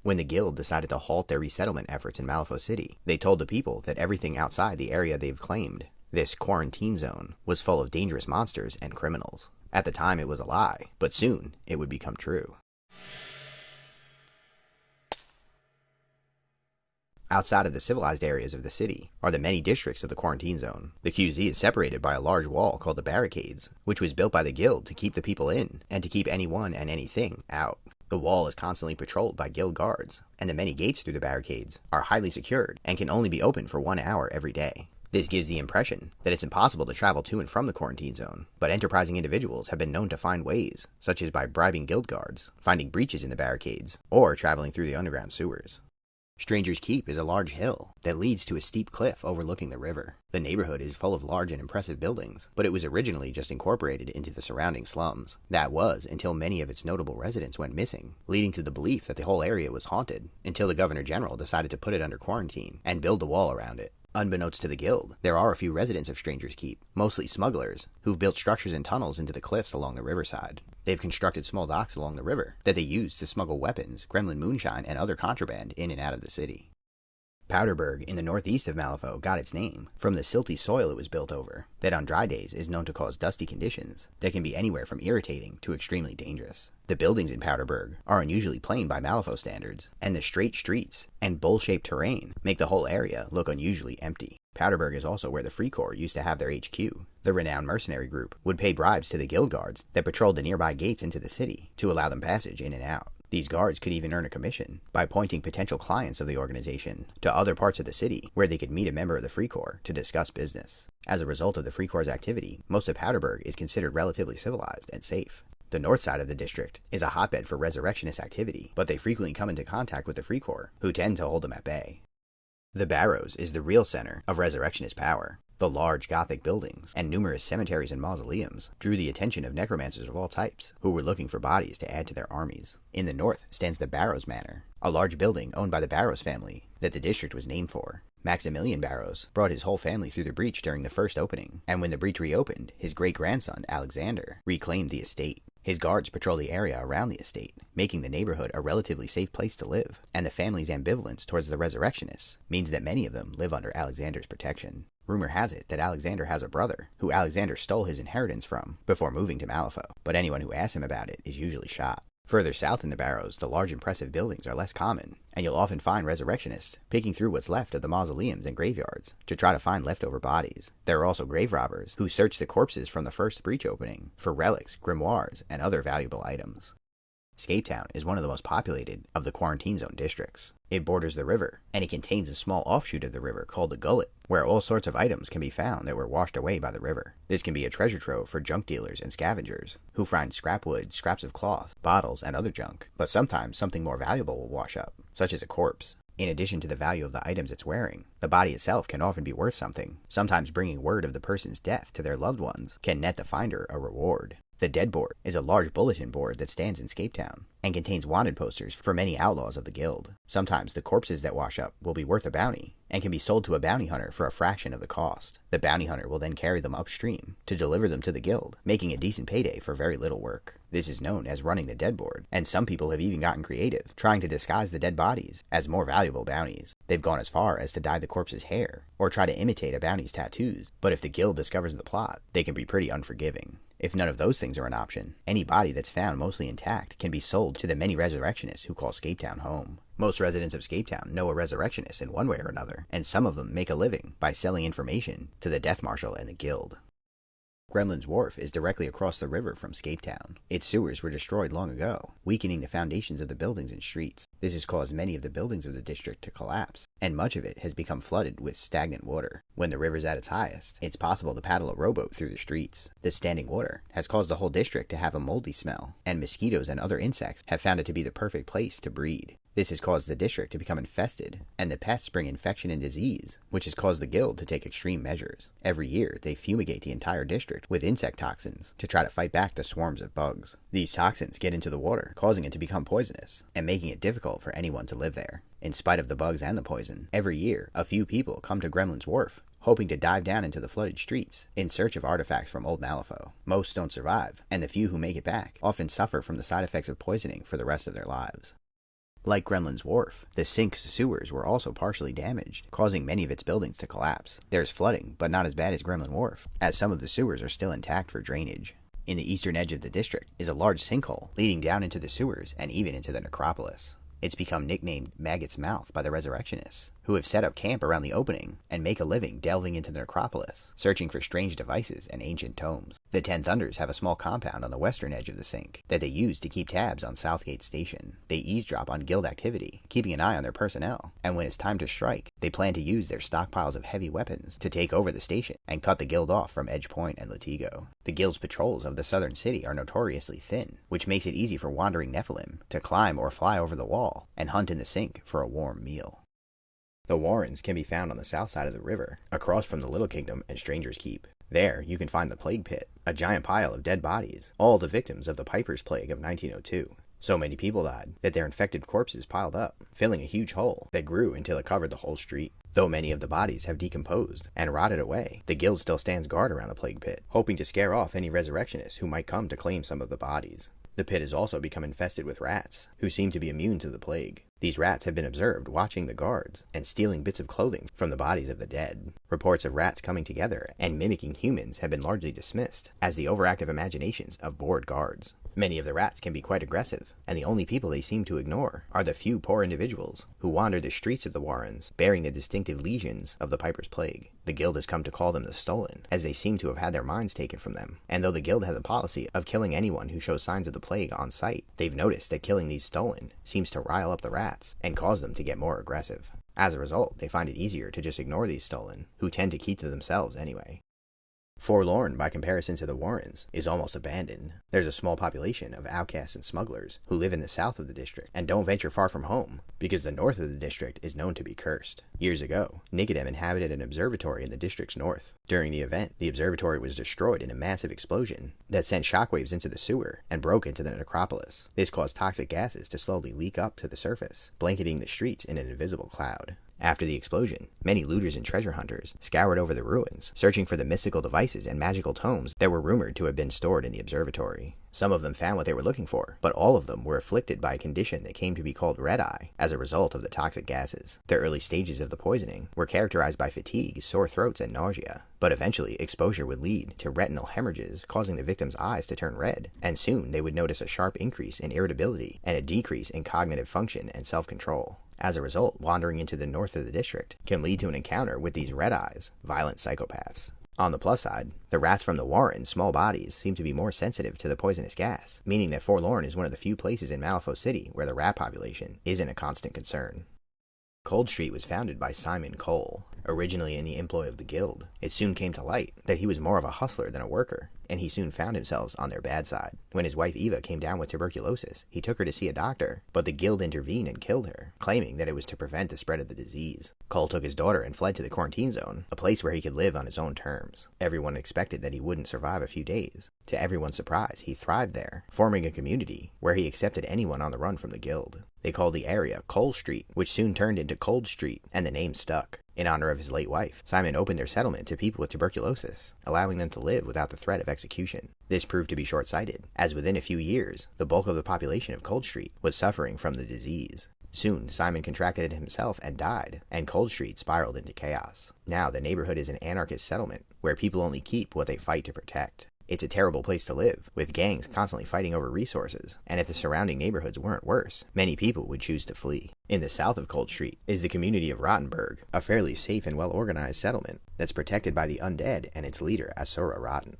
When the guild decided to halt their resettlement efforts in Malifaux City, they told the people that everything outside the area they've claimed, this quarantine zone, was full of dangerous monsters and criminals. At the time it was a lie, but soon it would become true. Outside of the civilized areas of the city are the many districts of the quarantine zone. The QZ is separated by a large wall called the barricades, which was built by the guild to keep the people in and to keep anyone and anything out. The wall is constantly patrolled by guild guards, and the many gates through the barricades are highly secured and can only be opened for 1 hour every day. This gives the impression that it's impossible to travel to and from the quarantine zone, but enterprising individuals have been known to find ways, such as by bribing guild guards, finding breaches in the barricades, or traveling through the underground sewers. Stranger's Keep is a large hill that leads to a steep cliff overlooking the river. The neighborhood is full of large and impressive buildings, but it was originally just incorporated into the surrounding slums. That was until many of its notable residents went missing, leading to the belief that the whole area was haunted, until the Governor General decided to put it under quarantine and build a wall around it. Unbeknownst to the guild, there are a few residents of Stranger's Keep, mostly smugglers, who've built structures and tunnels into the cliffs along the riverside. They've constructed small docks along the river that they use to smuggle weapons, gremlin moonshine, and other contraband in and out of the city. Powderburg in the northeast of Malifaux got its name from the silty soil it was built over, that on dry days is known to cause dusty conditions that can be anywhere from irritating to extremely dangerous. The buildings in Powderburg are unusually plain by Malifaux standards, and the straight streets and bowl-shaped terrain make the whole area look unusually empty. Powderburg is also where the Free Corps used to have their HQ. The renowned mercenary group would pay bribes to the guild guards that patrolled the nearby gates into the city to allow them passage in and out. These guards could even earn a commission by pointing potential clients of the organization to other parts of the city where they could meet a member of the Free Corps to discuss business. As a result of the Free Corps' activity, most of Powderburg is considered relatively civilized and safe. The north side of the district is a hotbed for resurrectionist activity, but they frequently come into contact with the Free Corps, who tend to hold them at bay. The Barrows is the real center of resurrectionist power. The large Gothic buildings and numerous cemeteries and mausoleums drew the attention of necromancers of all types who were looking for bodies to add to their armies. In the north stands the Barrows Manor, a large building owned by the Barrows family that the district was named for. Maximilian Barrows brought his whole family through the breach during the first opening, and when the breach reopened, his great-grandson, Alexander, reclaimed the estate. His guards patrol the area around the estate, making the neighborhood a relatively safe place to live, and the family's ambivalence towards the resurrectionists means that many of them live under Alexander's protection. Rumor has it that Alexander has a brother, who Alexander stole his inheritance from before moving to Malifaux, but anyone who asks him about it is usually shot. Further south in the Barrows, the large impressive buildings are less common, and you'll often find resurrectionists picking through what's left of the mausoleums and graveyards to try to find leftover bodies. There are also grave robbers who search the corpses from the first breach opening for relics, grimoires, and other valuable items. Scape Town is one of the most populated of the quarantine zone districts. It borders the river, and it contains a small offshoot of the river called the Gullet, where all sorts of items can be found that were washed away by the river. This can be a treasure trove for junk dealers and scavengers, who find scrap wood, scraps of cloth, bottles, and other junk, but sometimes something more valuable will wash up, such as a corpse. In addition to the value of the items it's wearing, the body itself can often be worth something. Sometimes bringing word of the person's death to their loved ones can net the finder a reward. The Dead Board is a large bulletin board that stands in Scape Town and contains wanted posters for many outlaws of the guild. Sometimes the corpses that wash up will be worth a bounty and can be sold to a bounty hunter for a fraction of the cost. The bounty hunter will then carry them upstream to deliver them to the guild, making a decent payday for very little work. This is known as running the Dead Board, and some people have even gotten creative, trying to disguise the dead bodies as more valuable bounties. They've gone as far as to dye the corpse's hair or try to imitate a bounty's tattoos, but if the guild discovers the plot, they can be pretty unforgiving. If none of those things are an option, any body that's found mostly intact can be sold to the many resurrectionists who call Scape Town home. Most residents of Scape Town know a resurrectionist in one way or another, and some of them make a living by selling information to the Death Marshal and the guild. Gremlin's Wharf is directly across the river from Scape Town. Its sewers were destroyed long ago, weakening the foundations of the buildings and streets. This has caused many of the buildings of the district to collapse, and much of it has become flooded with stagnant water. When the river's at its highest, it's possible to paddle a rowboat through the streets. This standing water has caused the whole district to have a moldy smell, and mosquitoes and other insects have found it to be the perfect place to breed. This has caused the district to become infested, and the pests bring infection and disease, which has caused the guild to take extreme measures. Every year, they fumigate the entire district with insect toxins to try to fight back the swarms of bugs. These toxins get into the water, causing it to become poisonous, and making it difficult for anyone to live there. In spite of the bugs and the poison, every year, a few people come to Gremlin's Wharf, hoping to dive down into the flooded streets in search of artifacts from old Malifaux. Most don't survive, and the few who make it back often suffer from the side effects of poisoning for the rest of their lives. Like Gremlin's Wharf, the sink's sewers were also partially damaged, causing many of its buildings to collapse. There's flooding, but not as bad as Gremlin Wharf, as some of the sewers are still intact for drainage. In the eastern edge of the district is a large sinkhole leading down into the sewers and even into the necropolis. It's become nicknamed Maggot's Mouth by the Resurrectionists, who have set up camp around the opening and make a living delving into the necropolis, searching for strange devices and ancient tomes. The Ten Thunders have a small compound on the western edge of the sink that they use to keep tabs on Southgate Station. They eavesdrop on guild activity, keeping an eye on their personnel, and when it's time to strike, they plan to use their stockpiles of heavy weapons to take over the station and cut the guild off from Edge Point and Latigo. The guild's patrols of the southern city are notoriously thin, which makes it easy for wandering Nephilim to climb or fly over the wall and hunt in the sink for a warm meal. The Warrens can be found on the south side of the river, across from the Little Kingdom and Stranger's Keep. There, you can find the Plague Pit, a giant pile of dead bodies, all the victims of the Piper's Plague of 1902. So many people died that their infected corpses piled up, filling a huge hole that grew until it covered the whole street. Though many of the bodies have decomposed and rotted away, the guild still stands guard around the Plague Pit, hoping to scare off any resurrectionists who might come to claim some of the bodies. The pit has also become infested with rats, who seem to be immune to the plague. These rats have been observed watching the guards and stealing bits of clothing from the bodies of the dead. Reports of rats coming together and mimicking humans have been largely dismissed as the overactive imaginations of bored guards. Many of the rats can be quite aggressive, and the only people they seem to ignore are the few poor individuals who wander the streets of the Warrens, bearing the distinctive lesions of the Piper's Plague. The guild has come to call them the Stolen, as they seem to have had their minds taken from them, and though the guild has a policy of killing anyone who shows signs of the plague on sight, they've noticed that killing these Stolen seems to rile up the rats and cause them to get more aggressive. As a result, they find it easier to just ignore these Stolen, who tend to keep to themselves anyway. Forlorn, by comparison to the Warrens, is almost abandoned. There's a small population of outcasts and smugglers who live in the south of the district and don't venture far from home because the north of the district is known to be cursed. Years ago, Nicodem inhabited an observatory in the district's north. During the event, the observatory was destroyed in a massive explosion that sent shockwaves into the sewer and broke into the necropolis. This caused toxic gases to slowly leak up to the surface, blanketing the streets in an invisible cloud. After the explosion, many looters and treasure hunters scoured over the ruins, searching for the mystical devices and magical tomes that were rumored to have been stored in the observatory. Some of them found what they were looking for, but all of them were afflicted by a condition that came to be called red eye as a result of the toxic gases. The early stages of the poisoning were characterized by fatigue, sore throats, and nausea, but eventually exposure would lead to retinal hemorrhages, causing the victim's eyes to turn red, and soon they would notice a sharp increase in irritability and a decrease in cognitive function and self-control. As a result, wandering into the north of the district can lead to an encounter with these red eyes, violent psychopaths. On the plus side, the rats from the Warren's small bodies seem to be more sensitive to the poisonous gas, meaning that Forlorn is one of the few places in Malifaux City where the rat population isn't a constant concern. Cold Street was founded by Simon Cole. Originally in the employ of the guild, it soon came to light that he was more of a hustler than a worker, and he soon found himself on their bad side. When his wife Eva came down with tuberculosis, he took her to see a doctor, but the guild intervened and killed her, claiming that it was to prevent the spread of the disease. Cole took his daughter and fled to the quarantine zone, a place where he could live on his own terms. Everyone expected that he wouldn't survive a few days. To everyone's surprise, he thrived there, forming a community where he accepted anyone on the run from the guild. They called the area Coal Street, which soon turned into Cold Street, and the name stuck. In honor of his late wife, Simon opened their settlement to people with tuberculosis, allowing them to live without the threat of execution. This proved to be short-sighted, as within a few years, the bulk of the population of Cold Street was suffering from the disease. Soon, Simon contracted it himself and died, and Cold Street spiraled into chaos. Now, the neighborhood is an anarchist settlement, where people only keep what they fight to protect. It's a terrible place to live, with gangs constantly fighting over resources, and if the surrounding neighborhoods weren't worse, many people would choose to flee. In the south of Cold Street is the community of Rottenburg, a fairly safe and well-organized settlement that's protected by the undead and its leader, Asura Rotten.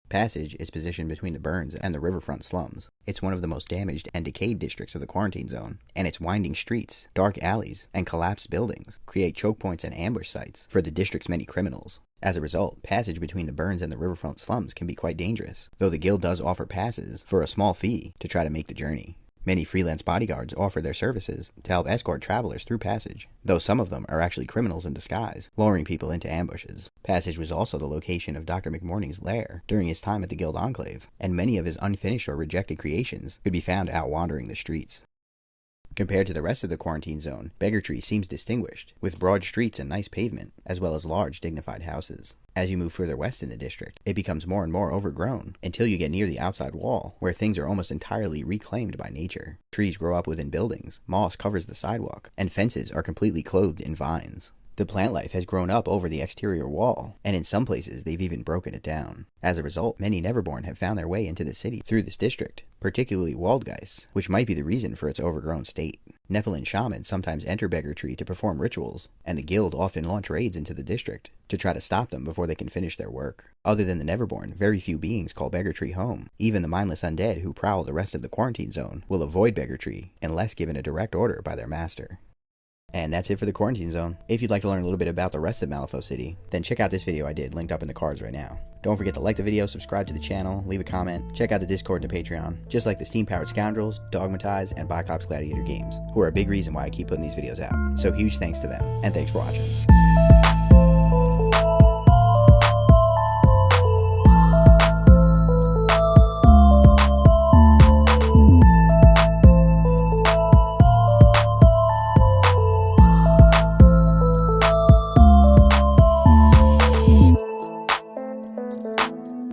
Passage is positioned between the Burns and the riverfront slums. It's one of the most damaged and decayed districts of the quarantine zone, and its winding streets, dark alleys, and collapsed buildings create choke points and ambush sites for the district's many criminals. As a result, passage between the Burns and the riverfront slums can be quite dangerous, though the guild does offer passes for a small fee to try to make the journey. Many freelance bodyguards offer their services to help escort travelers through Passage, though some of them are actually criminals in disguise, luring people into ambushes. Passage was also the location of Dr. McMorning's lair during his time at the Guild Enclave, and many of his unfinished or rejected creations could be found out wandering the streets. Compared to the rest of the quarantine zone, Beggartree seems distinguished, with broad streets and nice pavement, as well as large dignified houses. As you move further west in the district, it becomes more and more overgrown, until you get near the outside wall, where things are almost entirely reclaimed by nature. Trees grow up within buildings, moss covers the sidewalk, and fences are completely clothed in vines. The plant life has grown up over the exterior wall, and in some places they've even broken it down. As a result, many Neverborn have found their way into the city through this district, particularly Waldgeist, which might be the reason for its overgrown state. Nephilim shamans sometimes enter Beggartree to perform rituals, and the guild often launch raids into the district to try to stop them before they can finish their work. Other than the Neverborn, very few beings call Beggartree home. Even the mindless undead who prowl the rest of the quarantine zone will avoid Beggartree unless given a direct order by their master. And that's it for the quarantine zone. If you'd like to learn a little bit about the rest of Malifaux City, then check out this video I did, linked up in the cards right now. Don't forget to like the video, subscribe to the channel, leave a comment, check out the Discord and the Patreon, just like the Steam-powered Scoundrels, Dogmatize, and Biclopse Gladiator games, who are a big reason why I keep putting these videos out. So huge thanks to them, and thanks for watching.